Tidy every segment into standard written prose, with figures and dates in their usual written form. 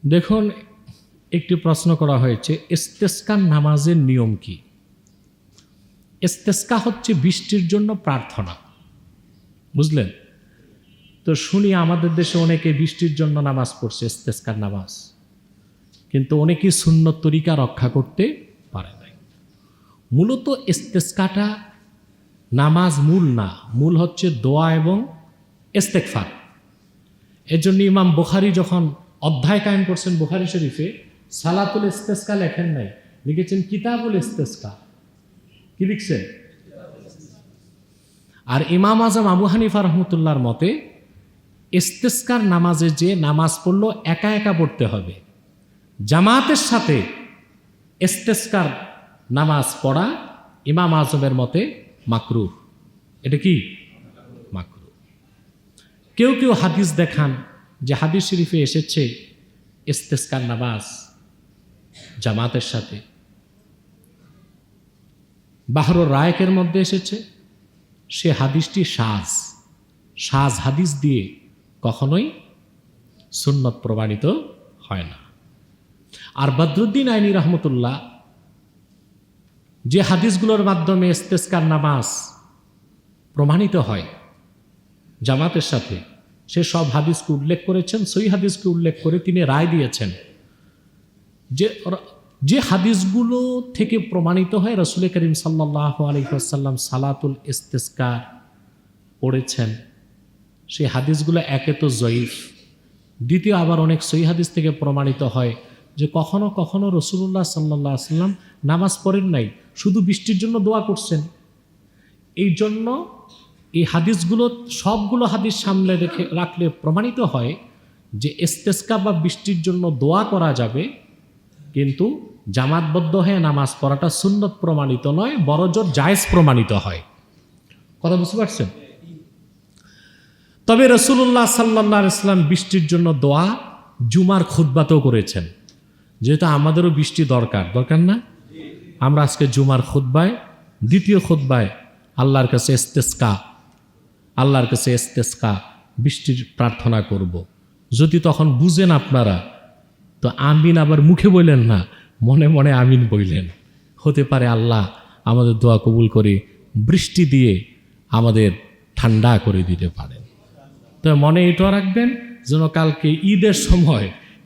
দেখুন, একটি প্রশ্ন করা হয়েছে, ইস্তেসকার নামাজের নিয়ম কি? ইস্তেসকা হচ্ছে বৃষ্টির জন্য প্রার্থনা, বুঝলেন? তো শুনি আমাদের দেশে অনেকে বৃষ্টির জন্য নামাজ পড়ছে, ইস্তেসকার নামাজ, কিন্তু অনেকেই সুন্নত তরিকা রক্ষা করতে পারে নাই। মূলত ইস্তেসকাটা নামাজ মূল না, মূল হচ্ছে দোয়া এবং ইস্তেগফার। এর জন্য ইমাম বুখারী যখন অধ্যায় কায়েম করছেন বুখারী শরীফে, সালাতুল ইস্তেসকা লেখেন নাই, লিখেছেন কিতাবুল ইস্তেসকা। কি লিখছেন? আর ইমাম আজম আবু হানিফা রহমতুল্লাহর মতে ইস্তেসকার নামাজে যে নামাজ পড়লো একা একা পড়তে হবে, জামাতের সাথে ইস্তেসকার নামাজ পড়া ইমাম আজমের মতে মাকরুহ। এটা কি মাকরুহ? কেউ কেউ হাদিস দেখান যে হাদিস শরীফে এসেছে ইস্তেসকার নামাজ জামাতের সাথে। বাহরুর রায়েকের মধ্যে এসেছে, সে হাদিসটি সাজ হাদিস দিয়ে কখনোই সুন্নত প্রমাণিত হয় না। আর বদরুদ্দিন আইনি রহমতুল্লাহ যে হাদিসগুলোর মাধ্যমে ইস্তেসকার নামাজ প্রমাণিত হয় জামাতের সাথে, সে সব হাদিসকে উল্লেখ করেছেন, সহি হাদিসকে উল্লেখ করে তিনি রায় দিয়েছেন যে হাদিসগুলো থেকে প্রমাণিত হয় রাসূল করিম সাল্লাল্লাহু আলাইহি ওয়াসাল্লাম সালাতুল ইস্তেসকা পড়েছেন, সেই হাদিসগুলো একে তো জয়ীফ, দ্বিতীয় আবার অনেক সহি হাদিস থেকে প্রমাণিত হয় যে কখনো কখনো রাসূলুল্লাহ সাল্লাল্লাহু আলাইহি ওয়াসাল্লাম নামাজ পড়েন নাই, শুধু বৃষ্টির জন্য দোয়া করছেন। এই জন্য এই হাদিসগুলো সবগুলো হাদিস সামনে রাখলে প্রমাণিত হয় যে ইস্তেসকা বা বৃষ্টির জন্য দোয়া করা যাবে, কিন্তু জামাতবদ্ধ হয়ে নামাজ পড়াটা সুন্নত প্রমাণিত নয়, বড়জোর জায়েজ প্রমাণিত হয়। কথা বুঝতে পারছেন? তবে রাসূলুল্লাহ সাল্লাল্লাহু আলাইহি ওয়াসাল্লাম বৃষ্টির জন্য দোয়া জুমার খুতবাতেও করেছেন। যেহেতু আমাদেরও বৃষ্টি দরকার না? আমরা আজকে জুমার খুতবায়, দ্বিতীয় খুতবায় আল্লাহর কাছে ইস্তেসকা বৃষ্টির প্রার্থনা করব। যদি তখন বুঝেন আপনারা, তো আমিন আবার মুখে বললেন না, মনে মনে আমিন বললেন। হতে পারে আল্লাহ আমাদের দোয়া কবুল করে বৃষ্টি দিয়ে আমাদের ঠান্ডা করে দিতে পারেন। তো মনে এটা রাখবেন যেন কালকে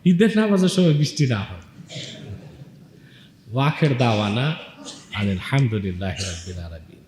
ঈদের নামাজের সময় বৃষ্টি না হয়। ওয়াখের দাওয়ানা আলহামদুলিল্লাহি রাব্বিল আলামিন।